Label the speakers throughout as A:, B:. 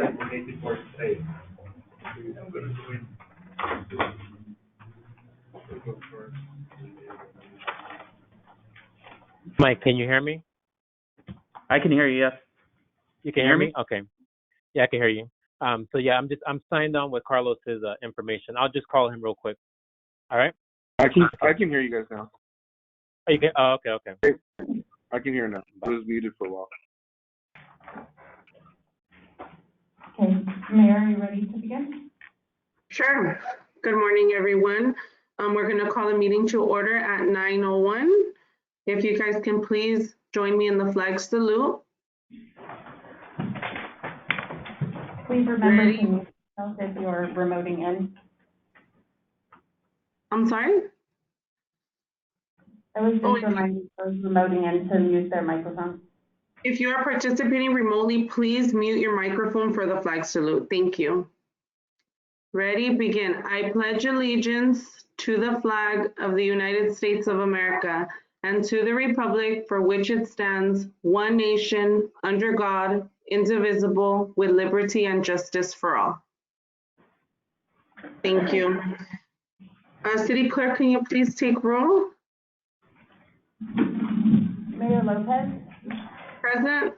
A: designated for sale. I'm gonna go in. Go first.
B: Mike, can you hear me?
C: I can hear you, yes.
B: You can hear me? Okay. Yeah, I can hear you. So yeah, I'm signed on with Carlos's information. I'll just call him real quick. All right?
D: I can hear you guys now.
B: Oh, you can? Oh, okay.
D: I can hear now. It was muted for a while.
E: Okay, Mayor, are you ready to begin?
F: Sure. Good morning, everyone. We're going to call the meeting to order at 9:01. If you guys can please join me in the flag salute.
E: Please remember to mute yourself if you're remoting in.
F: I'm sorry?
E: I was just reminding those remoting in to mute their microphone.
F: If you are participating remotely, please mute your microphone for the flag salute. Thank you. Ready, begin. I pledge allegiance to the flag of the United States of America and to the republic for which it stands, one nation, under God, indivisible, with liberty and justice for all. Thank you. City Clerk, can you please take roll?
E: Mayor Lopez.
F: Present.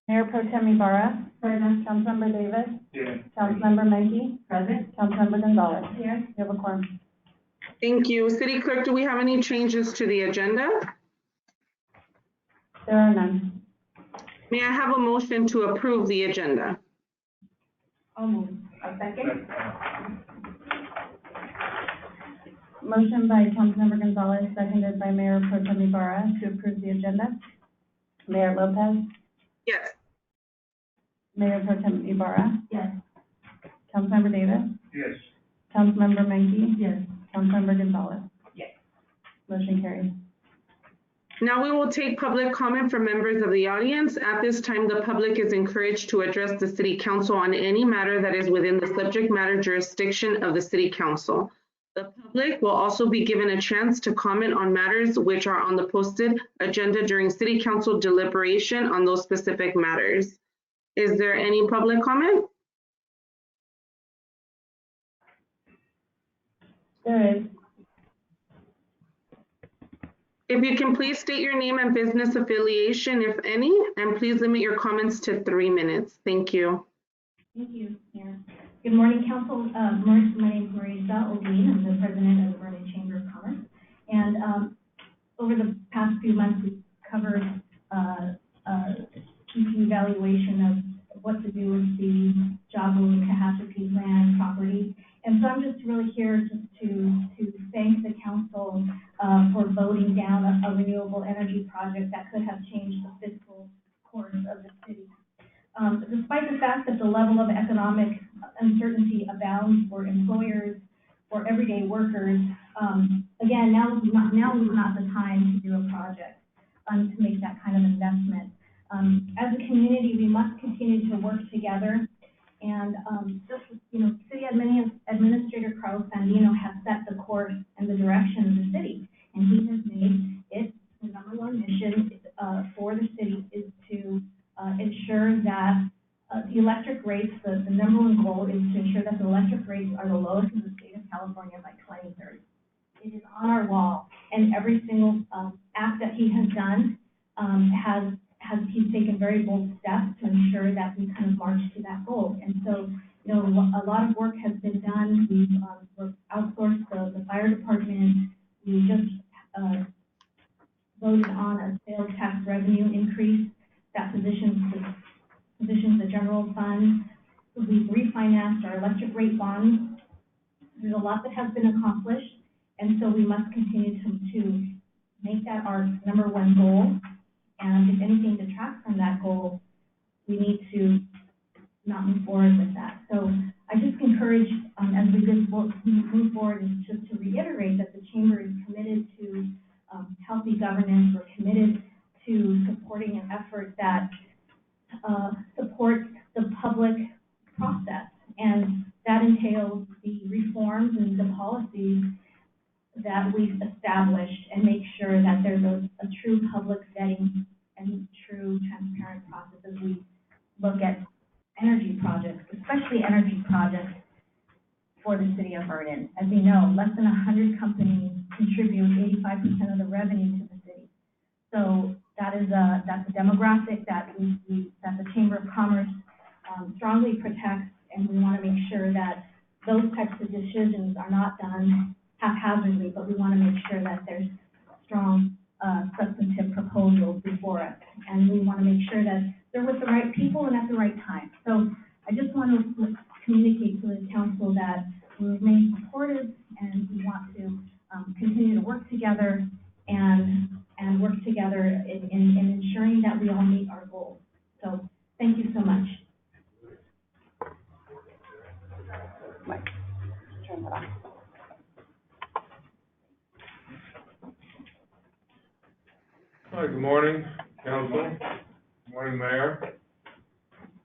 E: Mayor Pro Tem Ibarra. Present. Councilmember Davis.
A: Yeah.
E: Councilmember Menke. Present. Councilmember Gonzalez. Here. You have a quorum.
F: Thank you. City Clerk, do we have any changes to the agenda?
E: There are none.
F: May I have a motion to approve the agenda?
E: I'll move. A second. Motion by Councilmember Gonzalez, seconded by Mayor Pro Tem Ibarra to approve the agenda. Mayor Lopez.
F: Yes.
E: Mayor Pro Tem Ibarra. Yes. Councilmember Davis.
A: Yes.
E: Councilmember Menke. Yes. Councilmember Gonzalez. Yes. Motion carries.
F: Now we will take public comment from members of the audience. At this time, the public is encouraged to address the City Council on any matter that is within the subject matter jurisdiction of the City Council. The public will also be given a chance to comment on matters which are on the posted agenda during City Council deliberation on those specific matters. Is there any public comment?
E: There is.
F: If you can please state your name and business affiliation, if any, and please limit your comments to 3 minutes. Thank you.
G: Thank you, Mayor. Good morning, Council. My name is Marisa Odin. I'm the president of the Vernon Chamber of Commerce. And over the past few months, we've covered evaluation of what to do with the Jabu Tehachapi land property. And so I'm just really here just to thank the council for voting down a renewable energy project that could have changed the fiscal course of the city. Despite the fact that the level of economic uncertainty abounds for employers, for everyday workers, again, now is not the time to do a project, to make that kind of investment. As a community, we must continue to work together. And City Administrator Carlos Sandino has set the course and the direction of the city, and he has made it the #1 mission for the city is to ensure that the electric rates, the #1 goal is to ensure that the electric rates are the lowest in the state of California by 2030. It is on our wall, and every single act that he has done he's taken very bold steps to ensure that we kind of march to that goal. And so, a lot of work has been done. We've outsourced the fire department. We just voted on a sales tax revenue increase that positions the general fund. We've refinanced our electric rate bonds. There's a lot that has been accomplished, and so we must continue to make that our #1 goal. And if anything detracts from that goal, we need to not move forward with that. So I just encourage, as we move forward, is just to reiterate that the Chamber is committed to healthy governance. We're committed to supporting an effort that supports the public process. And that entails the reforms and the policies that we've established and make sure that there's a true public vetting and true transparent process as we look at energy projects, especially energy projects for the city of Vernon. As you know, less than 100 companies contribute 85% of the revenue to the city. So that's a demographic that that the Chamber of Commerce strongly protects, and we want to make sure that those types of decisions are not done haphazardly, but we want to make sure that there's strong substantive proposals before us, and we want to make sure that they're with the right people and at the right time. So I just want to communicate to the council that we remain supportive, and we want to continue to work together and work together in ensuring that we all meet our goals. So thank you so much.
E: Mike, turn that off.
A: Hi, good morning, council. Good morning, Mayor.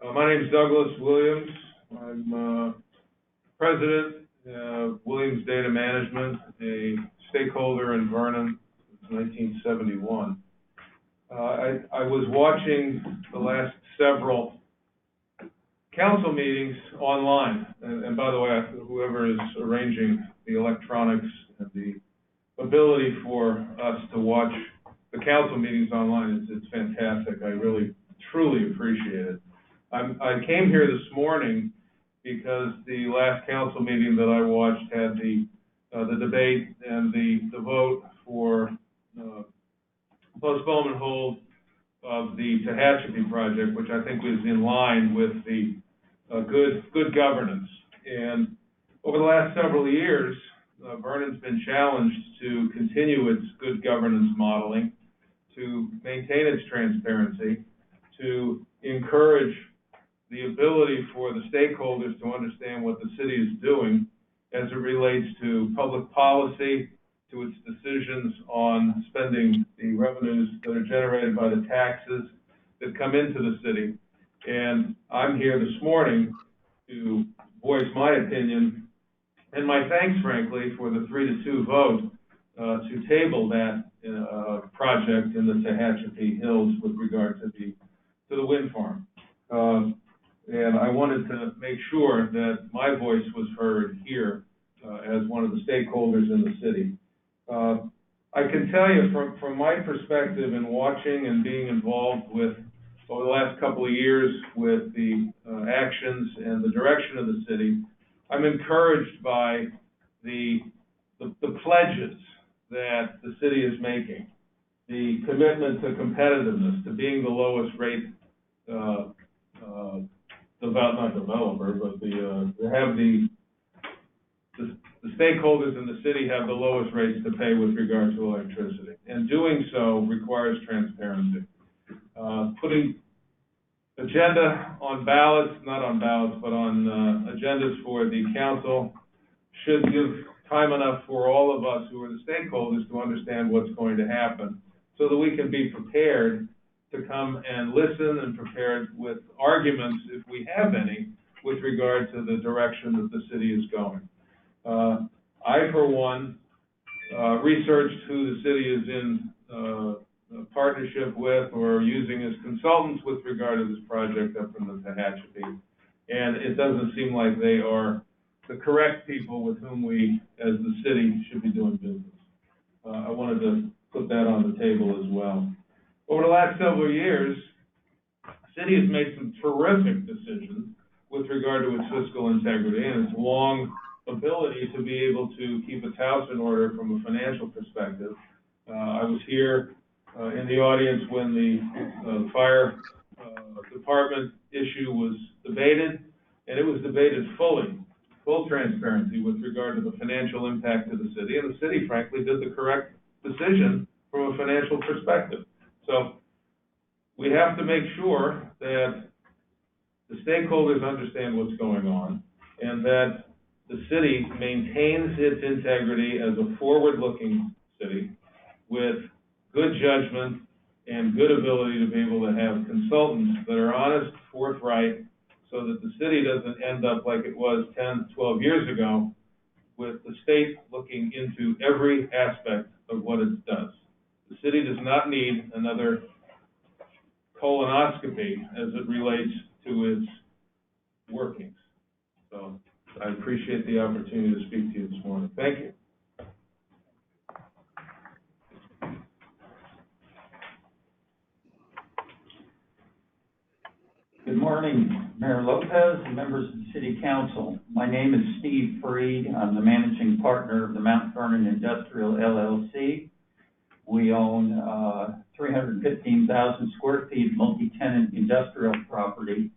A: My name is Douglas Williams. I'm president of Williams Data Management, a stakeholder in Vernon since 1971. I was watching the last several council meetings online, and by the way, whoever is arranging the electronics and the ability for us to watch the council meetings online, it's fantastic. I really, truly appreciate it. I came here this morning because the last council meeting that I watched had the debate and the vote for postponement hold of the Tehachapi project, which I think was in line with the good governance. And over the last several years, Vernon's been challenged to continue its good governance modeling, to maintain its transparency, to encourage the ability for the stakeholders to understand what the city is doing as it relates to public policy, to its decisions on spending the revenues that are generated by the taxes that come into the city. And I'm here this morning to voice my opinion and my thanks, frankly, for the 3-2 vote to table that project in the Tehachapi Hills with regard to the wind farm. And I wanted to make sure that my voice was heard here as one of the stakeholders in the city. I can tell you from my perspective in watching and being involved with over the last couple of years with the actions and the direction of the city, I'm encouraged by the pledges that the city is making, the commitment to competitiveness, to being the lowest rate not developer, but the stakeholders in the city have the lowest rates to pay with regard to electricity. And doing so requires transparency. Putting agenda on ballots, not on ballots, but on agendas for the council should give time enough for all of us who are the stakeholders to understand what's going to happen so that we can be prepared to come and listen and prepared with arguments, if we have any, with regard to the direction that the city is going. I, for one, researched who the city is in partnership with or using as consultants with regard to this project up in the Tehachapi, and it doesn't seem like they are the correct people with whom we, as the city, should be doing business. I wanted to put that on the table as well. Over the last several years, the city has made some terrific decisions with regard to its fiscal integrity and its long ability to be able to keep its house in order from a financial perspective. I was here in the audience when the fire department issue was debated, and it was debated full transparency with regard to the financial impact to the city, and the city, frankly, did the correct decision from a financial perspective. So we have to make sure that the stakeholders understand what's going on and that the city maintains its integrity as a forward-looking city with good judgment and good ability to be able to have consultants that are honest, forthright, so that the city doesn't end up like it was 10, 12 years ago with the state looking into every aspect of what it does. The city does not need another colonoscopy as it relates to its appreciate the opportunity to speak to you this morning. Thank you.
H: Good morning, Mayor Lopez and members of the City Council. My name is Steve Freed. I'm the managing partner of the Mount Vernon Industrial LLC. We own 315,000 square feet of multi-tenant industrial property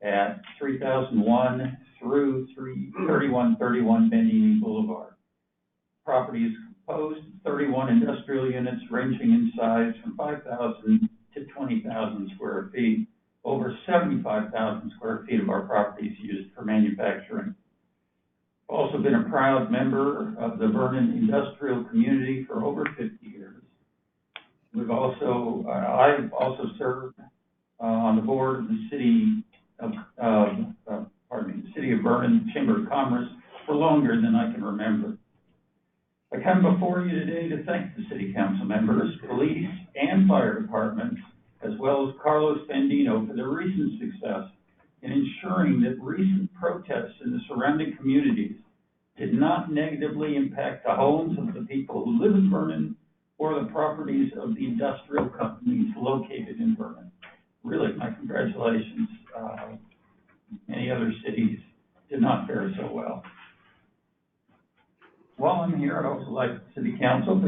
H: at 3001 through 3131 Bendini Boulevard. Property is composed of 31 industrial units ranging in size from 5,000 to 20,000 square feet. Over 75,000 square feet of our property is used for manufacturing. I've also been a proud member of the Vernon industrial community for over 50 years. I've also served on the board of the City of Vernon Chamber of Commerce for longer than I can remember. I come before you today to thank the City Council members, police, and fire departments, as well as Carlos Fandino, for their recent success in ensuring that recent protests in the surrounding communities did not negatively impact the homes of the people who live in Vernon or the properties of the industrial companies located in Vernon. Really, my congratulations. Many other cities did not fare so well. While I'm here, I'd also like the City Council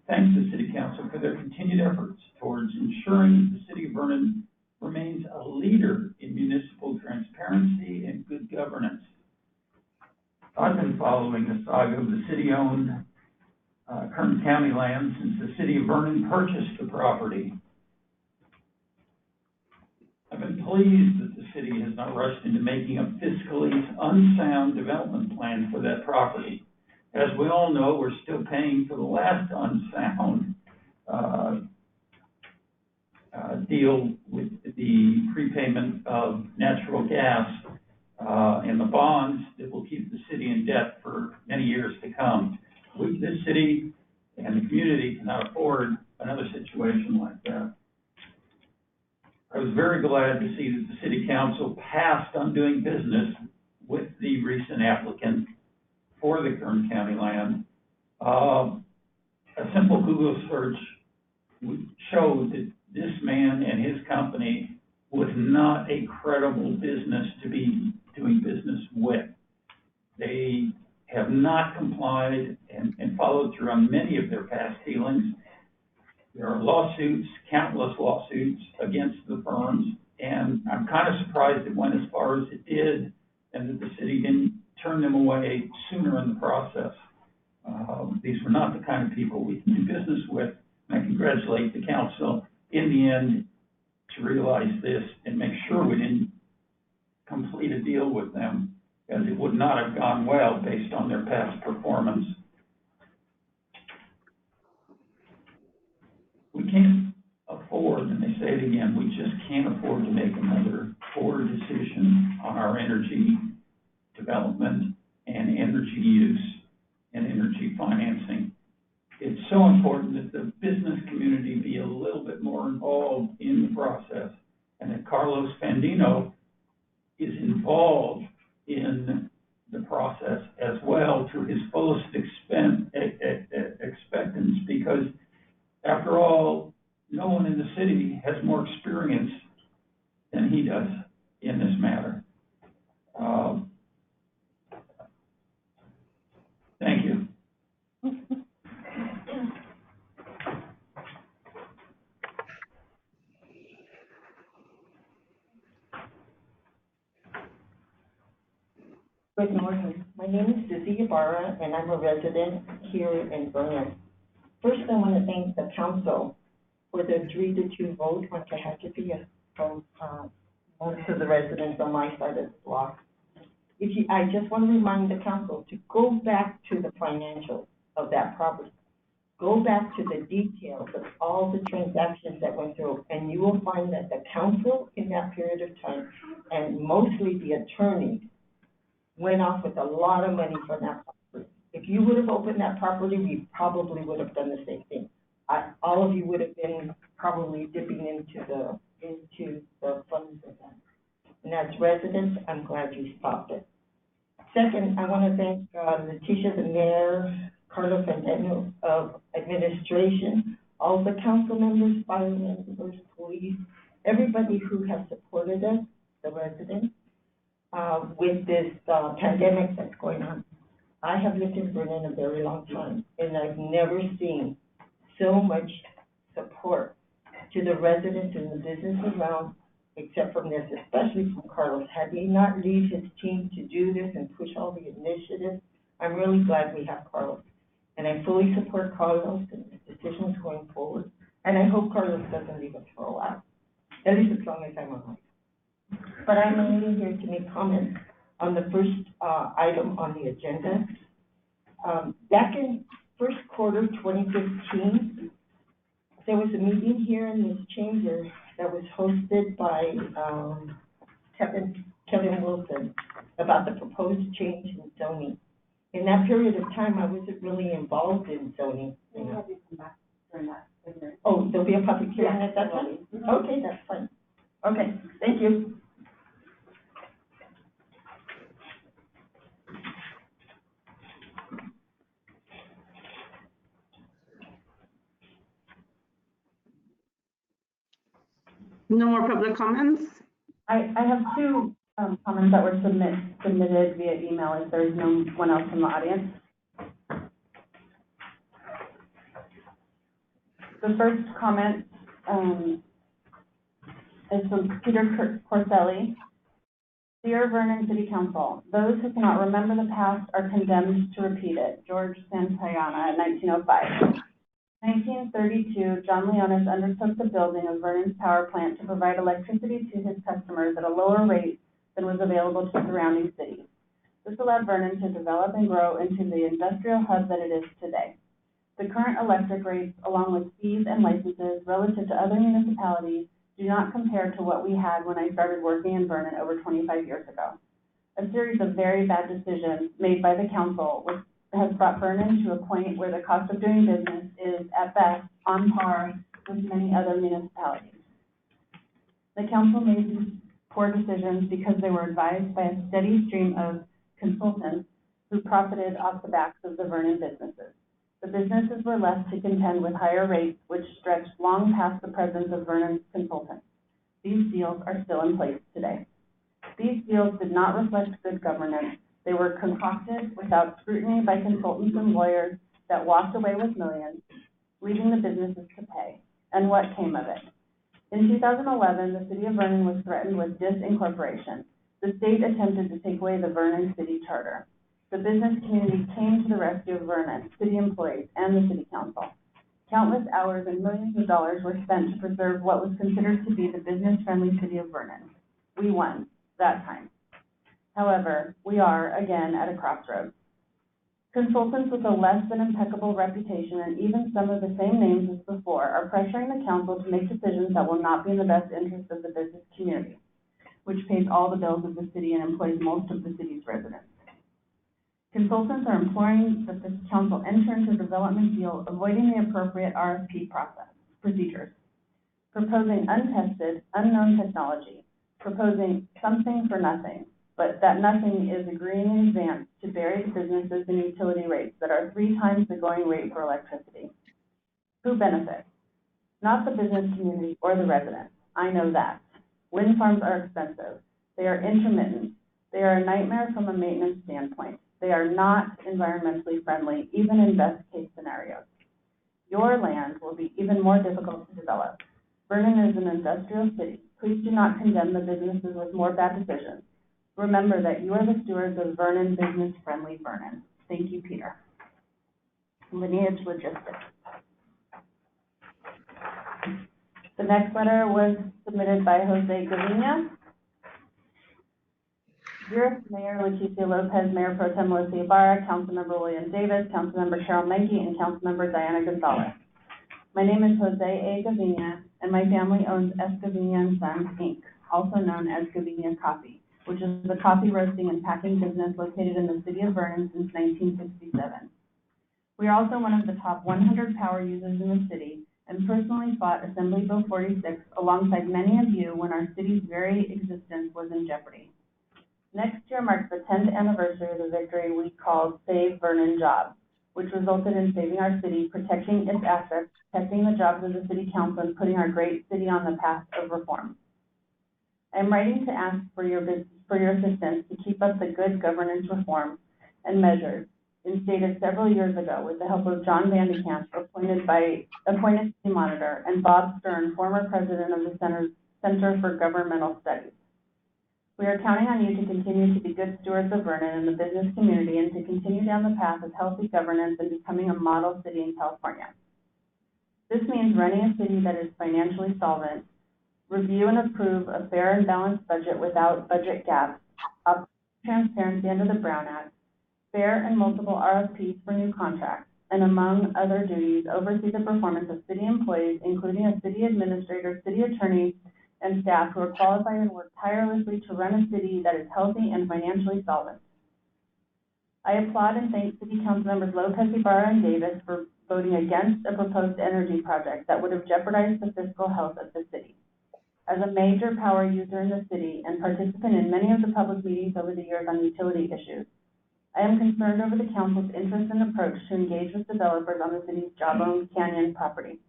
H: thank the City Council for their continued efforts towards ensuring the City of Vernon remains a leader in municipal transparency and good governance. I've been following the saga of the city-owned Kern County land since the City of Vernon purchased the property. I've been pleased that the city has not rushed into making a fiscally unsound development plan for that property. As we all know, we're still paying for the last unsound deal with the prepayment of natural gas and the bonds that will keep the city in debt for many years to come. This city and the community cannot afford another situation like that. I was very glad to see that the City Council passed on doing business with the recent applicant for the Kern County land. A simple Google search would show that this man and his company was not a credible business to be doing business with. They have not complied and followed through on many of their past dealings. There are lawsuits, countless lawsuits against the firms, and I'm kind of surprised it went as far as it did and that the city didn't turn them away sooner in the process. These were not the kind of people we can do business with, and I congratulate the council in the end to realize this and make sure we didn't complete a deal with them, as it would not have gone well based on their past performance. We can't afford, and they say it again, we just can't afford to make another poor decision on our energy development and energy use and energy financing. It's so important that the business community be a little bit more involved in the process, and that Carlos Fandino is involved in the process as well to his fullest expectance, because after all, no one in the city has more experience than he does in this matter. Thank you.
I: Good morning. My name is Susie Ibarra, and I'm a resident here in Vernon. First, I want to thank the council for the 3-2 vote on Tehachapi from most of the residents on my side of the block. I just want to remind the council to go back to the financials of that property. Go back to the details of all the transactions that went through, and you will find that the council in that period of time, and mostly the attorneys, went off with a lot of money for that property. If you would have opened that property, we probably would have done the same thing. All of you would have been probably dipping into the funds of that. And as residents, I'm glad you stopped it. Second, I want to thank Leticia, the mayor, Carlos and of administration, all the council members, fire members, police, everybody who has supported us, the residents, with this pandemic that's going on. I have lived in Vernon a very long time, and I've never seen so much support to the residents and the business around, except from this, especially from Carlos. Had he not leave his team to do this and push all the initiatives, I'm really glad we have Carlos. And I fully support Carlos and his decisions going forward. And I hope Carlos doesn't leave us for a while, at least as long as I'm alive. But I'm only here to make comments on the first item on the agenda. Back in first quarter 2015, there was a meeting here in this chamber that was hosted by Kevin Wilson about the proposed change in zoning. In that period of time, I wasn't really involved in zoning. Oh, there'll be a public hearing at that time? Okay, that's fine. Okay, thank you.
F: No more public comments?
E: I have two comments that were submitted via email if there's no one else from the audience. The first comment is from Peter Corselli. Dear Vernon City Council, those who cannot remember the past are condemned to repeat it. George Santayana, 1905. 1932, John Leonis undertook the building of Vernon's power plant to provide electricity to his customers at a lower rate than was available to surrounding cities. This allowed Vernon to develop and grow into the industrial hub that it is today. The current electric rates, along with fees and licenses relative to other municipalities, do not compare to what we had when I started working in Vernon over 25 years ago. A series of very bad decisions made by the council has brought Vernon to a point where the cost of doing business is, at best, on par with many other municipalities. The council made these poor decisions because they were advised by a steady stream of consultants who profited off the backs of the Vernon businesses. The businesses were left to contend with higher rates, which stretched long past the presence of Vernon's consultants. These deals are still in place today. These deals did not reflect good governance. They were concocted without scrutiny by consultants and lawyers that walked away with millions, leaving the businesses to pay. And what came of it? In 2011, the city of Vernon was threatened with disincorporation. The state attempted to take away the Vernon City Charter. The business community came to the rescue of Vernon, city employees, and the city council. Countless hours and millions of dollars were spent to preserve what was considered to be the business-friendly city of Vernon. We won that time. However, we are, again, at a crossroads. Consultants with a less than impeccable reputation and even some of the same names as before are pressuring the council to make decisions that will not be in the best interest of the business community, which pays all the bills of the city and employs most of the city's residents. Consultants are imploring that this council enter into a development deal avoiding the appropriate RFP procedures, proposing untested, unknown technology, proposing something for nothing, but that nothing is agreeing in advance to buried businesses and utility rates that are 3 times the going rate for electricity. Who benefits? Not the business community or the residents. I know that. Wind farms are expensive. They are intermittent. They are a nightmare from a maintenance standpoint. They are not environmentally friendly, even in best case scenarios. Your land will be even more difficult to develop. Vernon is an industrial city. Please do not condemn the businesses with more bad decisions. Remember that you are the stewards of Vernon, business-friendly Vernon. Thank you, Peter. Lineage Logistics. The next letter was submitted by Jose Gavinia. Dear Mayor Leticia Lopez, Mayor Pro Tem Melissa Ibarra, Councilmember William Davis, Councilmember Carol Menke, and Councilmember Diana Gonzalez. My name is Jose A. Gavinia, and my family owns S. Gavinia & Sons, Inc., also known as Gavinia Coffee, which is a coffee roasting and packing business located in the city of Vernon since 1967. We are also one of the top 100 power users in the city and personally fought Assembly Bill 46 alongside many of you when our city's very existence was in jeopardy. Next year marks the 10th anniversary of the victory we called Save Vernon Jobs, which resulted in saving our city, protecting its assets, protecting the jobs of the city council, and putting our great city on the path of reform. I am writing to ask for your assistance to keep up the good governance reform and measures instated several years ago with the help of John Vandekamp, appointed city monitor, and Bob Stern, former president of the Center for Governmental Studies. We are counting on you to continue to be good stewards of Vernon and the business community and to continue down the path of healthy governance and becoming a model city in California. This means running a city that is financially solvent, review and approve a fair and balanced budget without budget gaps, transparency under the Brown Act, fair and multiple RFPs for new contracts, and among other duties, oversee the performance of city employees, including a city administrator, city attorney, and staff who are qualified and work tirelessly to run a city that is healthy and financially solvent. I applaud and thank City Council members Lopez, Ibarra, and Davis for voting against a proposed energy project that would have jeopardized the fiscal health of the city. As a major power user in the city and participant in many of the public meetings over the years on utility issues, I am concerned over the council's interest and approach to engage with developers on the city's Jawbone Canyon property.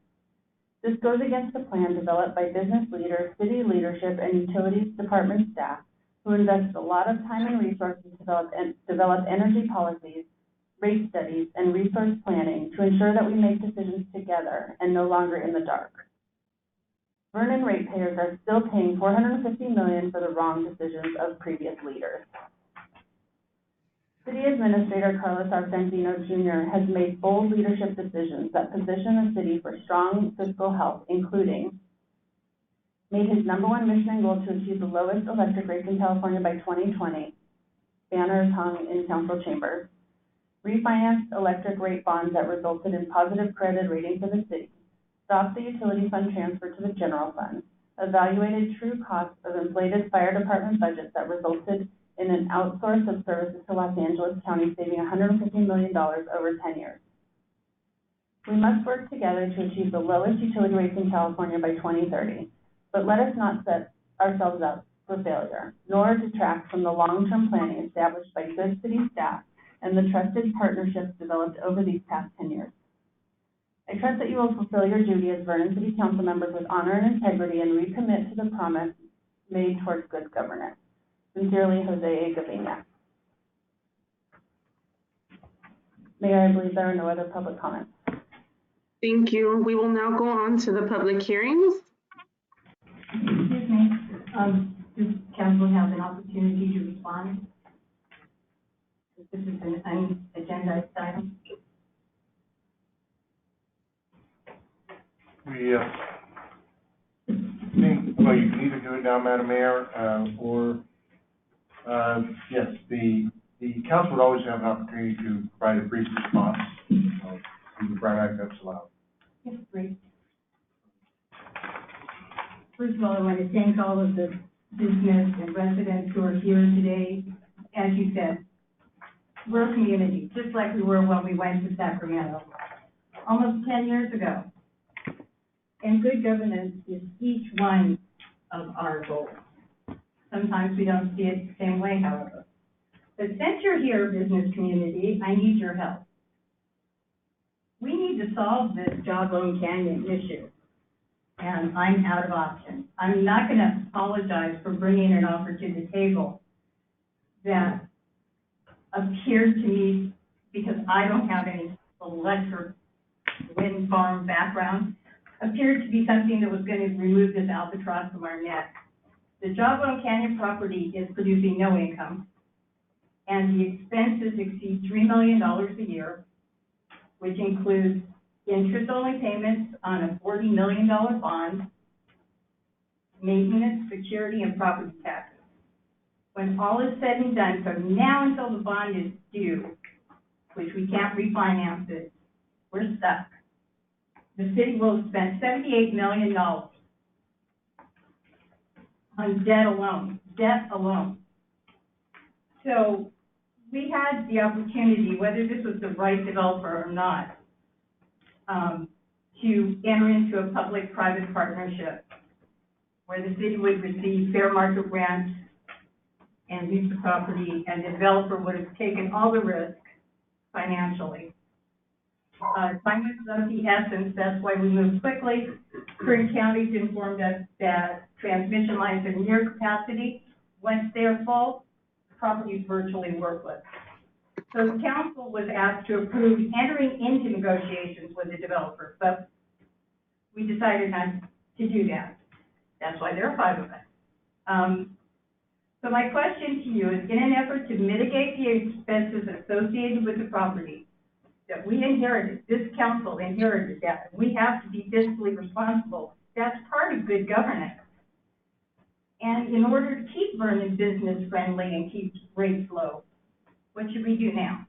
E: This goes against the plan developed by business leaders, city leadership, and utilities department staff who invested a lot of time and resources to develop energy policies, rate studies, and resource planning to ensure that we make decisions together and no longer in the dark. Vernon ratepayers are still paying $450 million for the wrong decisions of previous leaders. City Administrator Carlos Argentino Jr. has made bold leadership decisions that position the city for strong fiscal health, including made his #1 mission and goal to achieve the lowest electric rates in California by 2020, banners hung in council chambers, refinanced electric rate bonds that resulted in positive credit rating for the city, stopped the utility fund transfer to the general fund, evaluated true costs of inflated fire department budgets that resulted in an outsource of services to Los Angeles County, saving $150 million over 10 years. We must work together to achieve the lowest utility rates in California by 2030, but let us not set ourselves up for failure, nor detract from the long-term planning established by good city staff and the trusted partnerships developed over these past 10 years. I trust that you will fulfill your duty as Vernon City Council members with honor and integrity and recommit to the promise made towards good governance. Sincerely, Jose A. Gavina. Mayor, I believe there are no other public comments.
F: Thank you. We will now go on to the public hearings.
G: Excuse me, does council have an opportunity to respond? This is an agenda item.
J: We think, well, you can either do it now, Madam Mayor, or, yes, the council would always have an opportunity to provide a brief response. To the Brown Act, that's allowed.
G: Yes, great. First of all, I want to thank all of the business and residents who are here today. As you said, we're a community, just like we were when we went to Sacramento, almost 10 years ago. And good governance is each one of our goals. Sometimes we don't see it the same way, however. But since you're here, business community, I need your help. We need to solve this Jawbone Canyon issue, and I'm out of options. I'm not going to apologize for bringing an offer to the table that appeared to me, because I don't have any electric wind farm background, appeared to be something that was going to remove this albatross from our neck. The Jawbone Canyon property is producing no income, and the expenses exceed $3 million a year, which includes interest-only payments on a $40 million bond, maintenance, security, and property taxes. When all is said and done, from now until the bond is due, which we can't refinance it, we're stuck. The city will have spent $78 million on debt alone. So we had the opportunity, whether this was the right developer or not, to enter into a public-private partnership where the city would receive fair market rent
K: and lease the property, and the developer would have taken all the risk financially. Time is of the essence, that's why we moved quickly. Kern County's informed us that transmission lines are near capacity. Once they're full, the property is virtually worthless. So the council was asked to approve entering into negotiations with the developer, but we decided not to do that. That's why there are 5 of us. So my question to you is, in an effort to mitigate the expenses associated with the property that we inherited, this council inherited that, and we have to be fiscally responsible, that's part of good governance. And in order to keep Vernon business friendly and keep rates low, what should we do now?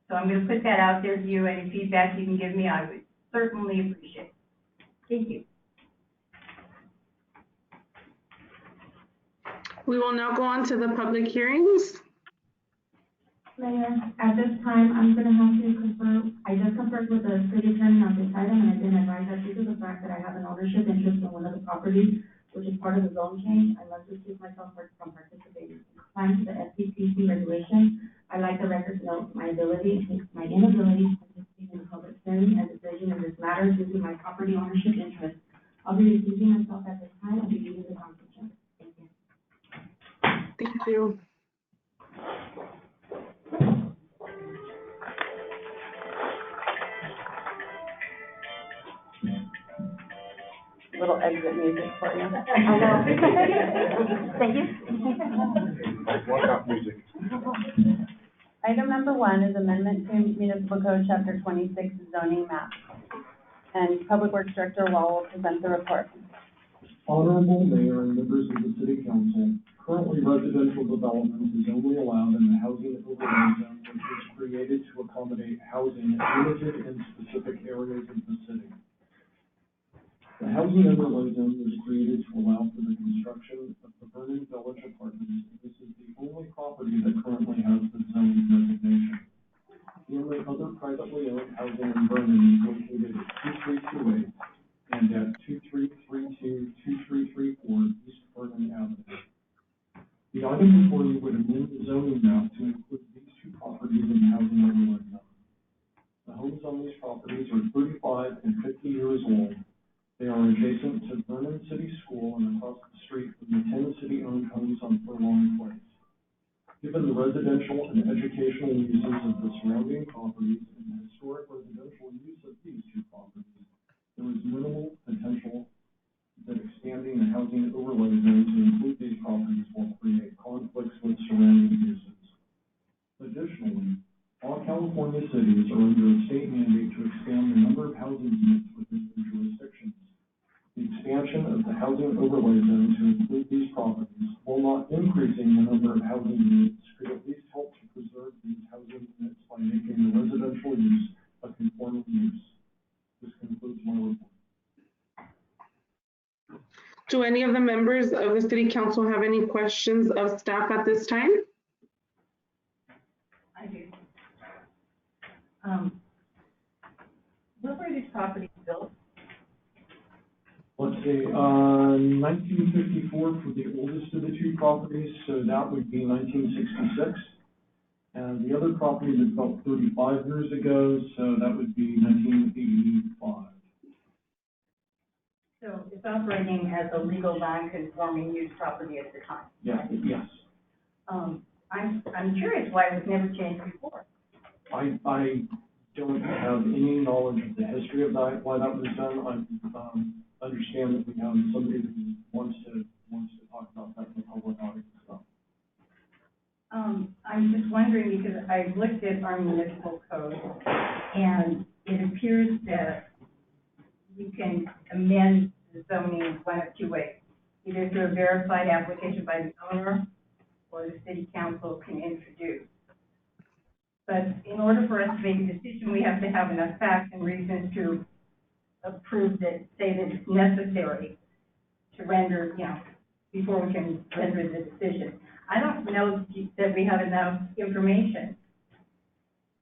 K: So I'm going to put that out there to you. Any feedback you can give me, I would certainly appreciate. Thank you.
F: We will now go on to the public hearings.
G: Mayor, at this time, I'm gonna have to confirm, I just confirmed with the city attorney on this item, and I've been advised that due to the fact that I have an ownership interest in one of the properties, which is part of the zone change, I must excuse myself from participating. According to the SDCC regulation, I'd like the record to note my inability to participate in a public hearing and decision in this matter due to my property ownership interest. I'll be recusing myself at this time and be leaving the conference room. Thank you.
F: Thank you.
E: Little exit music for you. I know. Thank you.
J: Walkout music.
E: Item number 1 is amendment to Municipal Code Chapter 26 zoning map. And Public Works Director Wall will present the report.
L: Honorable Mayor and members of the City Council, currently residential development is only allowed in the housing overlay zone, which was created to accommodate housing limited in specific areas of the city. The housing overlay zone was created to allow for the construction of the Vernon Village Apartments. This is the only property that currently has the zoning designation. The only other privately owned housing in Vernon is located at 2328 and at 2332, 2334 East Vernon Avenue. The item before you would amend the zoning map to include these 2 properties in the housing overlay zone. The homes on these properties are 35 and 50 years old. They are adjacent to Vernon City School and across the street from the 10 city-owned homes on Furlong Place. Given the residential and educational uses of the surrounding properties and the historic residential use of these 2 properties, there is minimal potential that expanding the housing overlay zone to include these properties will create conflicts with surrounding uses. Additionally, all California cities are under a state mandate to expand the number of housing units within their jurisdictions. The expansion of the housing overlay zone to include these properties, while not increasing the number of housing units, could at least help to preserve these housing units by making the residential use a conforming use. This concludes my report.
F: Do any of the members of the City Council have any questions of staff at this time?
K: I do. Where were these properties built?
L: Let's see, 1954 for the oldest of the 2 properties, so that would be 1966. And the other property was built 35 years ago, so that would be 1985.
K: So it's operating as a legal non-conforming use property at the time?
L: Yeah, yes.
K: I'm curious why it was never changed before.
L: I don't have any knowledge of the history of that, why that was done. I understand that we have somebody who wants to talk about that in the public audience. So.
K: I'm just wondering because I looked at our municipal code and it appears that you can amend the zoning in one of 2 ways. Either through a verified application by the owner or the city council can introduce. But in order for us to make a decision, we have to have enough facts and reasons to approve that, say that it's necessary to render, before we can render the decision. I don't know that we have enough information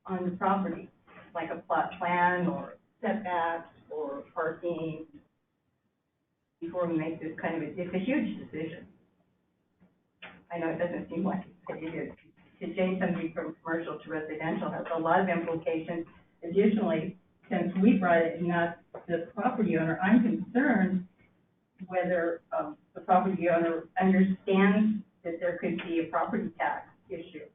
K: on the property, like a plot plan or setbacks or parking, before we make this it's a huge decision. I know it doesn't seem like it is, to change something from commercial to residential has a lot of implications. Additionally, since we brought it, not the property owner, I'm concerned whether the property owner understands that there could be a property tax issue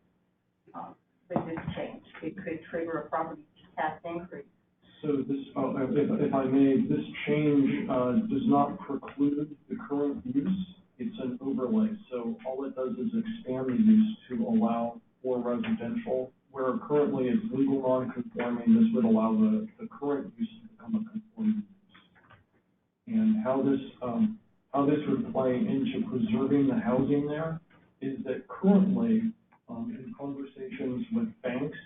K: with this change. It could trigger a property tax increase.
L: So this, if I may, this change does not preclude the current use. It's an overlay. So all it does is expand the use to allow for residential, where currently it's legal non-conforming. This would allow the current use to become a conforming use. And how this would play into preserving the housing there is that currently, in conversations with banks,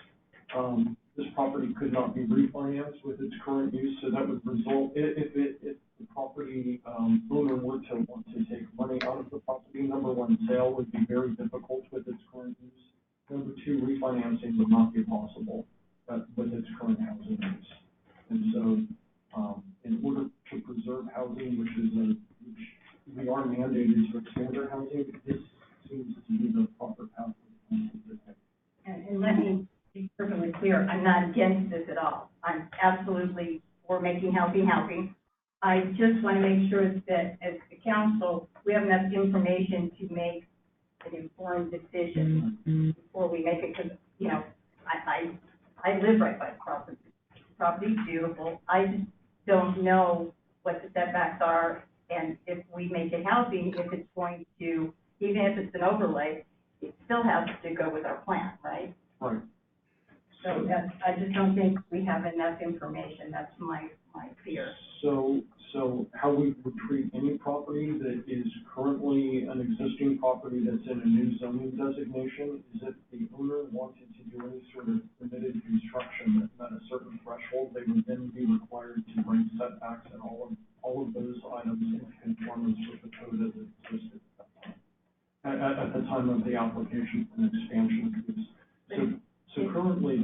L: this property could not be refinanced with its current use, so that would result, if the property owner were to want to take money out of the property, number one, sale would be very difficult with its current use. Number two, refinancing would not be possible with its current housing use. And so, in order to preserve housing, which we are mandated to expand our housing, this seems to be the proper path for the council to take.
K: And let me be perfectly clear, I'm not against this at all. I'm absolutely for making housing. I just want to make sure that as the council, we have enough information to make an informed decision before we make it, because, you know, I live right by the property. The property's beautiful. I just don't know what the setbacks are, and if we make it housing, if it's going to, even if it's an overlay, it still has to go with our plan, right?
L: Right.
K: So I just don't think we have enough information. That's my fear.
L: So how we would treat any property that is currently an existing property that's in a new zoning designation is if the owner wanted to do any sort of permitted construction that met a certain threshold, they would then be required to bring setbacks and all of those items in conformance with the code as it existed at the time of the application for an expansion piece. So currently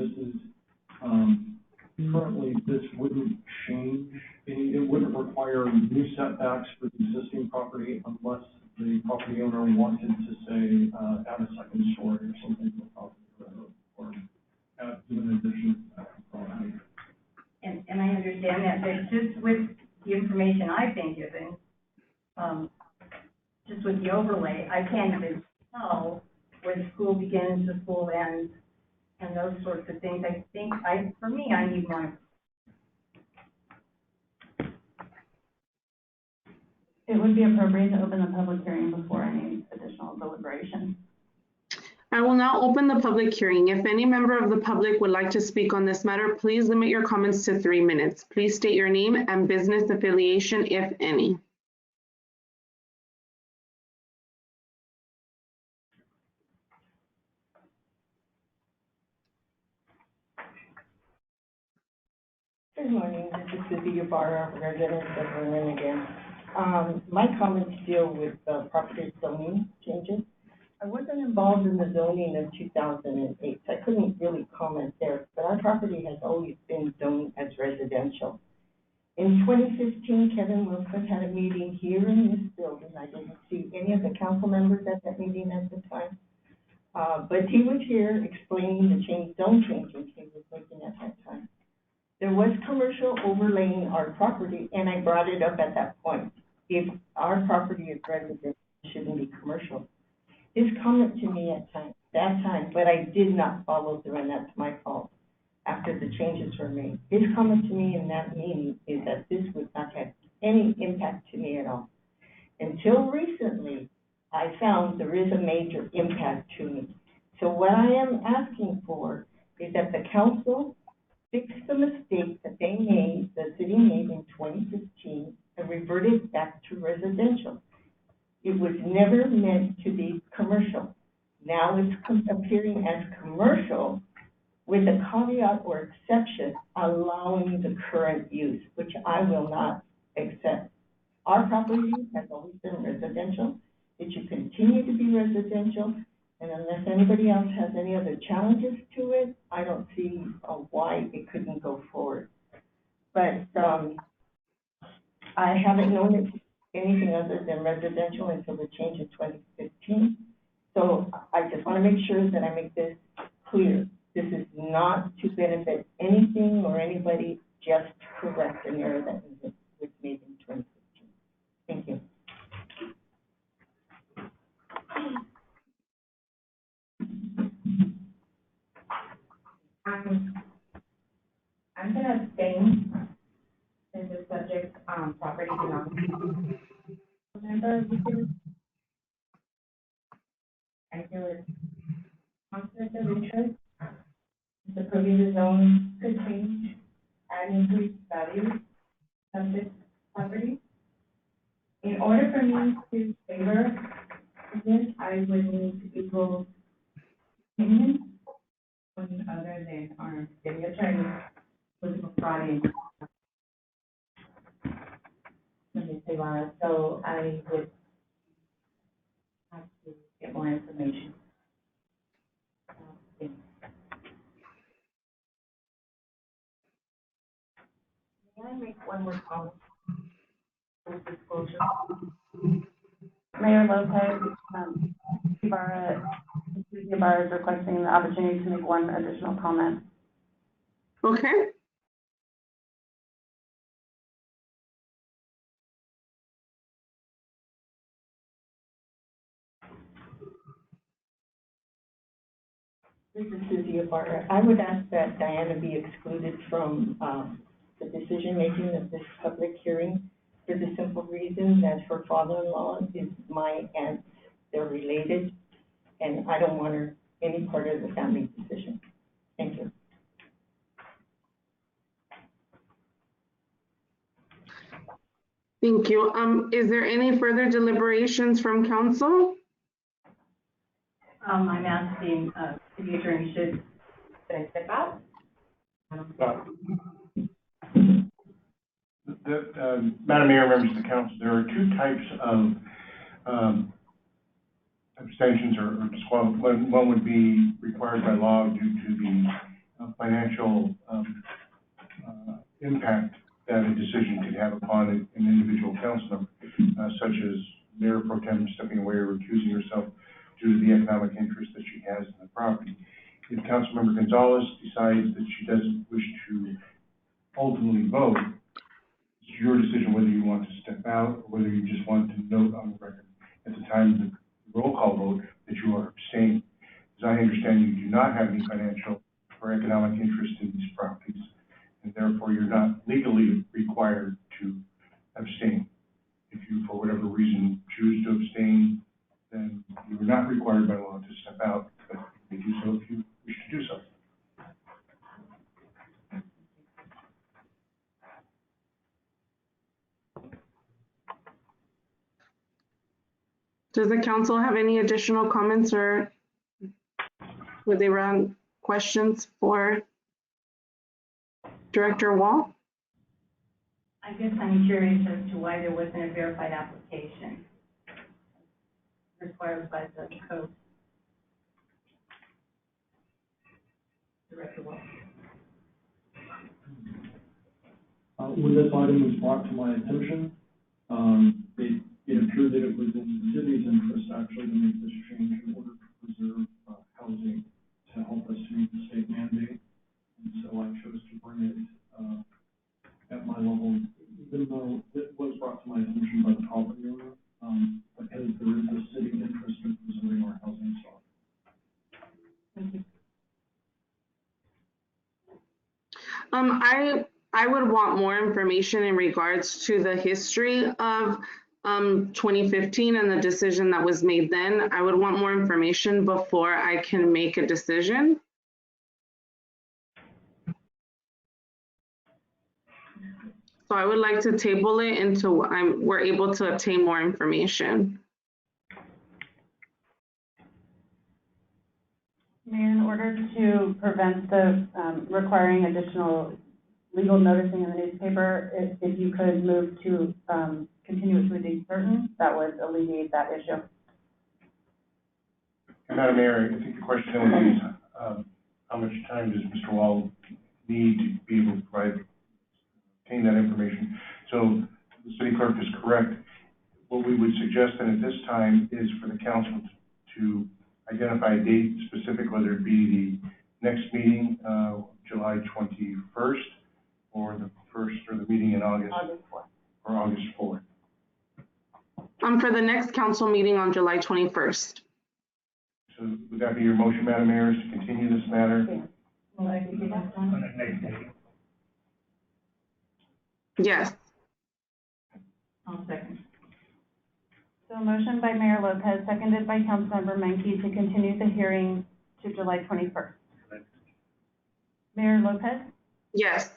L: this wouldn't change any, it wouldn't require new setbacks for the existing property unless the property owner wanted to say, add a second story or something to the property or do an addition to that property.
K: And I understand that, but just with the information I've been given, just with the overlay, I can't even tell where the school begins, the school ends, and those sorts of things. I think for me, I need more.
E: It would be appropriate to open the public hearing before any additional deliberation.
F: I will now open the public hearing. If any member of the public would like to speak on this matter, please limit your comments to 3 minutes. Please state your name and business affiliation, if any.
I: Good morning, this is Susie Ibarra, resident of Vernon again. My comments deal with property zoning changes. I wasn't involved in the zoning of 2008, so I couldn't really comment there, but our property has always been zoned as residential. In 2015, Kevin Wilson had a meeting here in this building. I didn't see any of the council members at that meeting at the time. But he was here explaining the zone changes he was making at that time. There was commercial overlaying our property, and I brought it up at that point. If our property is residential, it shouldn't be commercial. His comment to me at that time, but I did not follow through, and that's my fault, after the changes were made. His comment to me in that meeting is that this would not have any impact to me at all. Until recently, I found there is a major impact to me. So what I am asking for is that the council fix the mistake that they made, the city made in 2015, and revert it back to residential. It was never meant to be commercial. Now it's appearing as commercial with a caveat or exception allowing the current use, which I will not accept. Our property has always been residential. It should continue to be residential. And unless anybody else has any other challenges to it, I don't see why it couldn't go forward. But I haven't known it anything other than residential until the change in 2015. So I just want to make sure that I make this clear. This is not to benefit anything or anybody, just to correct an error that was made in 2015. Thank you.
E: I'm gonna abstain since the subject, property belongs to a member of the city. I feel it's conflict of interest. The prohibited zone could change and increase value of this property. In order for me to favor this, I would need people's opinion, one other than our city attorney, who was brought in. So I would have to get more information. May I make one more comment? Full disclosure. Mayor Lopez, Ibarra is requesting the opportunity to make one additional comment.
F: Okay.
I: This is Susie Ibarra. I would ask that Diana be excluded from the decision-making of this public hearing for the simple reason that her father-in-law is my aunt. They're related, and I don't want her any part of the family decision. Thank you.
F: Thank you. Is there any further deliberations from council?
K: I'm asking, city attorney, should I step out?
J: Madam Mayor, members of the council, there are two types of abstentions or disqualifications. One would be required by law due to the financial impact that a decision could have upon an individual council member, such as Mayor Pro Tem stepping away or recusing herself due to the economic interest that she has in the property. If Councilmember Gonzalez decides that she doesn't wish to ultimately vote, it's your decision whether you want to step out or whether you just want to note on the record at the time of the roll call vote that you are abstaining. As I understand, you do not have any financial or economic interest in these properties, and therefore you're not legally required to abstain. If you, for whatever reason, choose to abstain, then you are not required by law to step out, but you may do so if you wish to do so.
F: Does the council have any additional comments or would they run questions for Director Wall?
K: I guess I'm curious as to why there wasn't a verified application required by the code. Director Wall.
L: When this item was brought to my attention, it appeared that it was in the city's interest actually to make this change in order to preserve housing to help us meet the state mandate. And so I chose to bring it at my level, even though it was brought to my attention by the property owner, because there is a city interest in preserving our housing stock.
F: I would want more information in regards to the history of 2015 and the decision that was made then. I would want more information before I can make a decision. So I would like to table it until we're able to obtain more information.
E: Mayor, in order to prevent the requiring additional legal noticing in the newspaper, if you could move to continue it to a date certain, that would alleviate that issue.
J: And Madam Mayor, I think the question then would be, how much time does Mr. Wall need to be able to obtain that information? So the city clerk is correct. What we would suggest then at this time is for the council to identify a date specific, whether it be the next meeting, July 21st, or the first, or the meeting in August,
I: August 4th.
J: or August 4th.
F: For the next council meeting on July 21st.
J: So would that be your motion, Madam Mayor, is to continue this matter?
G: Will I be that done?
F: Yes.
K: I'll second.
E: So a motion by Mayor Lopez, seconded by Councilmember Menke to continue the hearing to July 21st. Mayor Lopez,
F: Yes.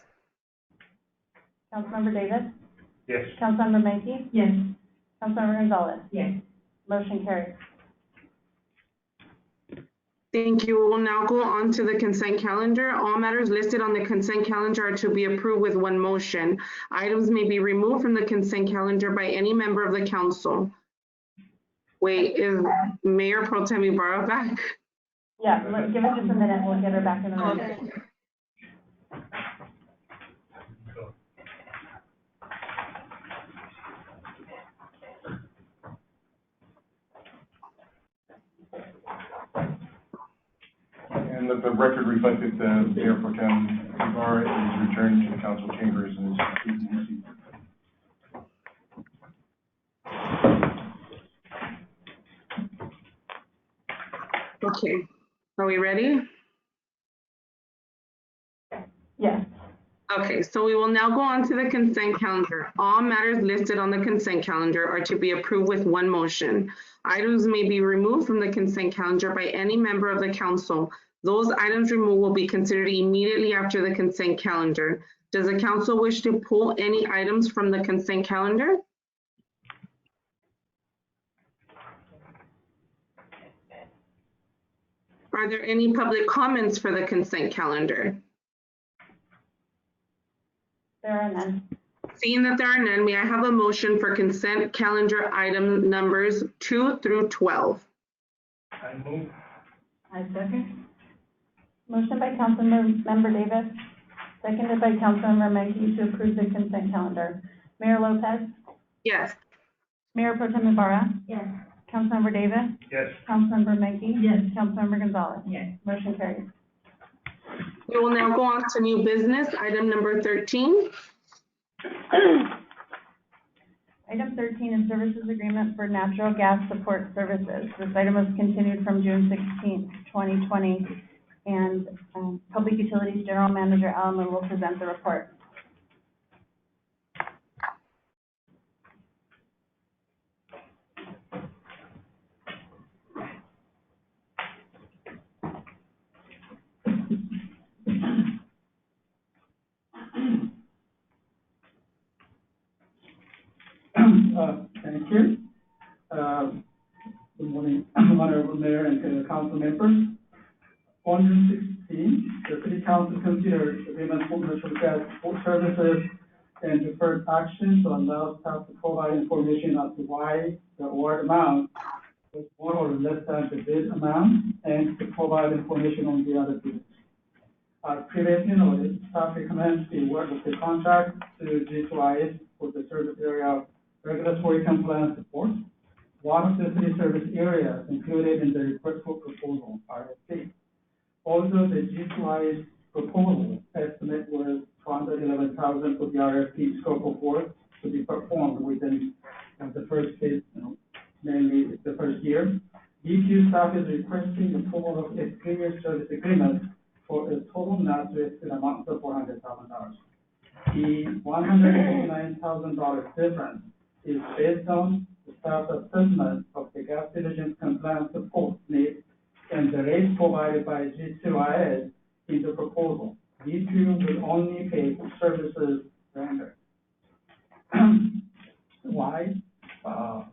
E: Councilmember Davis,
J: Yes.
E: Councilmember Menke,
G: Yes.
E: Councilmember Gonzalez.
G: Yes.
E: Motion carries.
F: Thank you. We'll now go on to the consent calendar. All matters listed on the consent calendar are to be approved with one motion. Items may be removed from the consent calendar by any member of the council. Wait, is Mayor Pro Tem Ibarra back?
E: Yeah, give us just a minute, we'll get her back in a minute.
F: Okay.
J: And let the record reflect that Mayor Pro Tem Ibarra is returned to the council chambers and is seated.
F: Okay. Are we ready?
E: Yes.
F: Okay, so we will now go on to the consent calendar. All matters listed on the consent calendar are to be approved with one motion. Items may be removed from the consent calendar by any member of the council. Those items removed will be considered immediately after the consent calendar. Does the council wish to pull any items from the consent calendar? Are there any public comments for the consent calendar?
E: There are none.
F: Seeing that there are none, may I have a motion for consent calendar item numbers 2 through 12?
J: I move.
K: I second.
E: Motion by Councilmember Davis, seconded by Councilmember Menke to approve the consent calendar. Mayor Lopez,
F: Yes.
E: Mayor Pro Tem Ibarra,
G: Yes.
E: Councilmember Davis,
J: Yes.
E: Councilmember Menke.
G: Yes.
E: Councilmember Gonzalez.
K: Yes.
E: Motion carries.
F: We will now go on to new business, item number 13.
E: Item 13 is services agreement for natural gas support services. This item was continued from June 16th, 2020, and Public Utilities General Manager Allen will present the report.
L: Thank you. Good morning, Honorable Mayor and council members. On June 16, the City Council considered agreement for natural gas support services and deferred action to allow staff to provide information as to why the award amount was more or less than the bid amount and to provide information on the other bids. As previously noted, staff recommends the award of the contract to G2IS for the service area regulatory compliance support. One of the city service areas included in the request for proposal, RFP. Also, the G2IS proposal estimate was $211,000 for the RFP scope of work to be performed within the first phase, mainly the first year. DQ staff is requesting the approval of a three-year service agreement for a total not to exceed amount of $400,000. The $189,000 difference is based on the staff's assessment of the gas division's compliance support needs and the rates provided by G2IS in the proposal. DQ will only pay for services rendered. Why?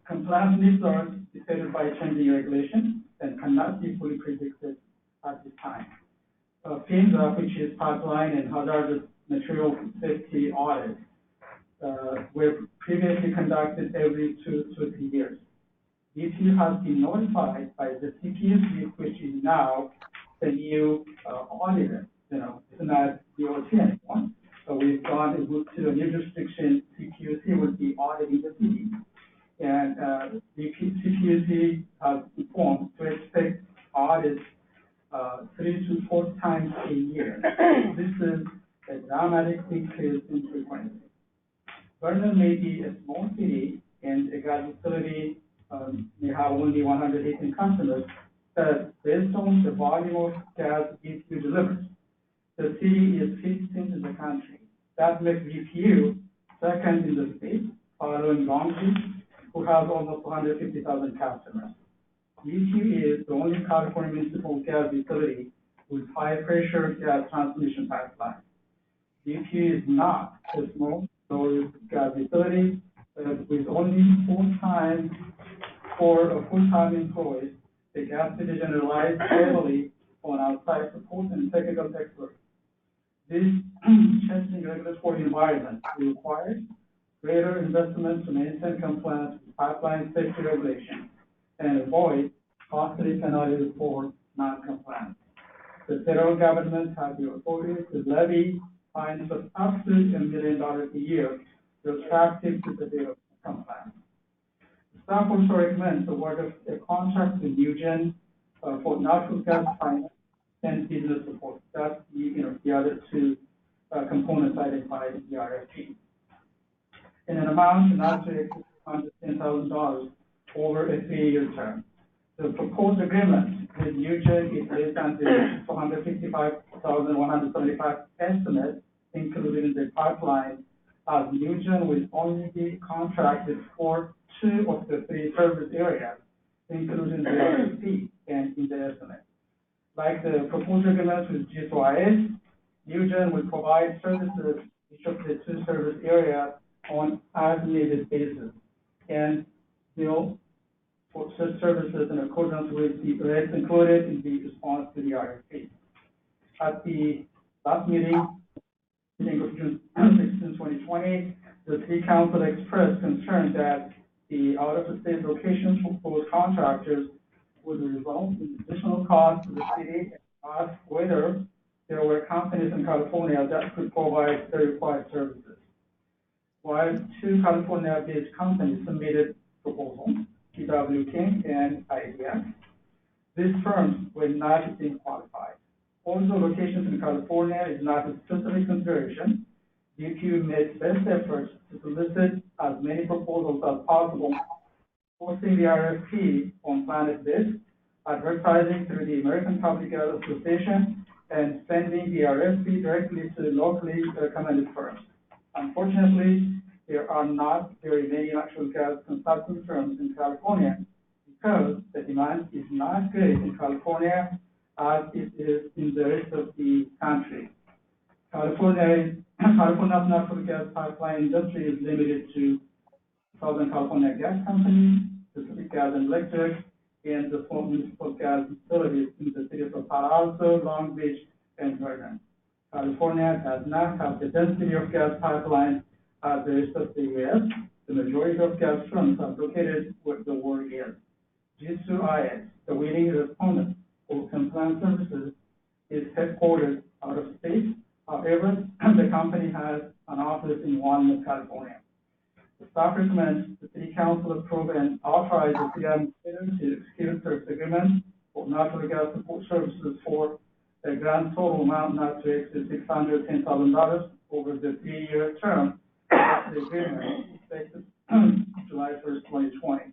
L: Compliance needs are dictated by changing regulations and cannot be fully predicted at this time. PHMSA, which is pipeline and hazardous material safety audits, were previously conducted every 2 to 3 years. DQ has been notified by the CPUC, which is now the new auditor. It's not DOT anymore. So we've gone to a new jurisdiction. CPUC will be auditing the city. And the CPUC has informed to expect audits 3 to 4 times a year. This is a dramatic decrease in frequency. Vernon may be a small city and a gas utility may have only 118 customers, but based on the volume of gas BPU delivers, the city is 15th in the country. That makes BPU second in the state, following Long Beach, who has almost 150,000 customers. BPU is the only California municipal gas utility with high-pressure gas transmission pipeline. BPU is not a small gas utility, but with only full-time employees, the gas division relies heavily on outside support and technical experts. This changing regulatory environment requires greater investment to maintain compliance with pipeline safety regulations and avoid costly penalties for non-compliance. The federal government has the authority to levy fines of up to $1 million a year retroactive to the date of compliance. Staff also recommends the award of a contract with Newgen for natural gas finance and business support. That's the other two components identified in the RFP. In an amount not to exceed $110,000 over a 3-year term. The proposed agreement with Newgen is based on the $455,175 estimate included in the pipeline, as Newgen will only be contracted for 2 of the 3 service areas, including the RFP and in the estimate. Like the proposed agreement with G2IS, Newgen will provide services each of the 2 service areas on as-needed basis, and bill for such services in accordance with the rates included in the response to the RFP. At the last meeting of June 16, 2020, the City Council expressed concern that the out-of-state locations for proposed contractors would result in additional costs to the city and asked whether there were companies in California that could provide the required services. While 2 California-based companies submitted proposals, TW King and IDF, these firms were not being qualified. Although locations in California is not a specific consideration, BPU made best efforts to solicit as many proposals as possible, posting the RFP on Planet Bid, advertising through the American Public Gas Association, and sending the RFP directly to locally recommended firms. Unfortunately, there are not very many natural gas consulting firms in California because the demand is not great in California as it is in the rest of the country. California's natural gas pipeline industry is limited to Southern California Gas Company, Pacific Gas and Electric, and the 4 municipal gas utilities in the cities of Palo Alto, Long Beach, and Vernon. California does not have the density of gas pipelines as the rest of the U.S. The majority of gas firms are located where the work is. G2IS, the winning respondent for compliance services, is headquartered out of state. However, the company has an office in Walnut, California. The staff recommends the City Council approve and authorize the city administrator to execute service agreement for natural gas support services for a grand total amount not to exceed $610,000 over the 3-year term of the agreement effective July 1st, 2020.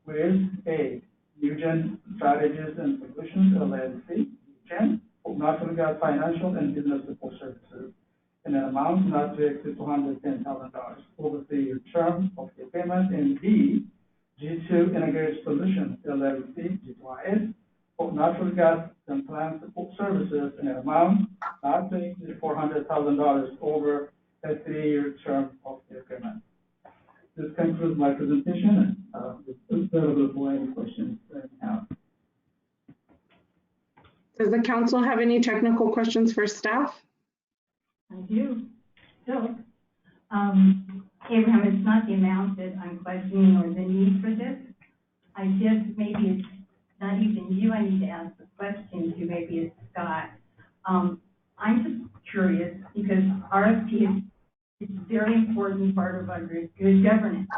L: With a Newgen Strategies and Solutions LLC, Newgen, for natural gas financial and business support services in an amount not to exceed $210,000 over the 3-year term of the agreement, and B, G2 Integrated Solutions LLC, G2IS, for natural gas compliance support services in an amount not to exceed $400,000 over a 3-year term of the agreement. This concludes my presentation. It's available for any questions that you have.
F: Does the council have any technical questions for staff?
K: I do. So, Abraham, it's not the amount that I'm questioning or the need for this. I just, maybe it's not even you I need to ask the question to, maybe it's Scott. I'm just curious because RFP is a very important part of our good governance.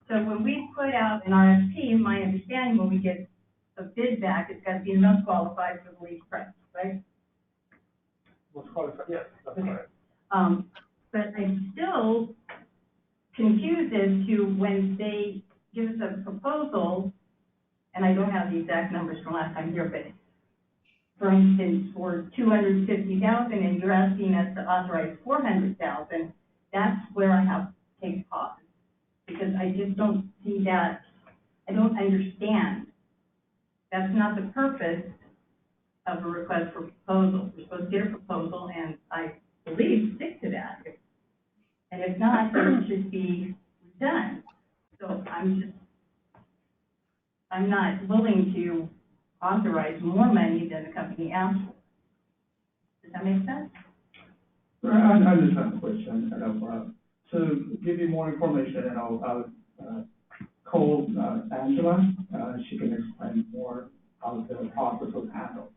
K: So when we put out an RFP, my understanding when we get a bid back, it's gotta be the most qualified for the least price, right?
L: What's qualified, yes, that's
K: Okay.
L: correct.
K: But I'm still confused as to when they give us a proposal, and I don't have the exact numbers from last time here, but for instance, for $250,000 and you're asking us to authorize $400,000, that's where I have to take pause. Because I just don't see that, I don't understand. That's not the purpose of a request for proposal. We're supposed to get a proposal and I believe stick to that. And if not, then it should be done. So I'm not willing to authorize more money than the company asked for. Does that make sense?
L: I understand the question, to give you more information, I'll call Angela, she can explain more how the process was handled.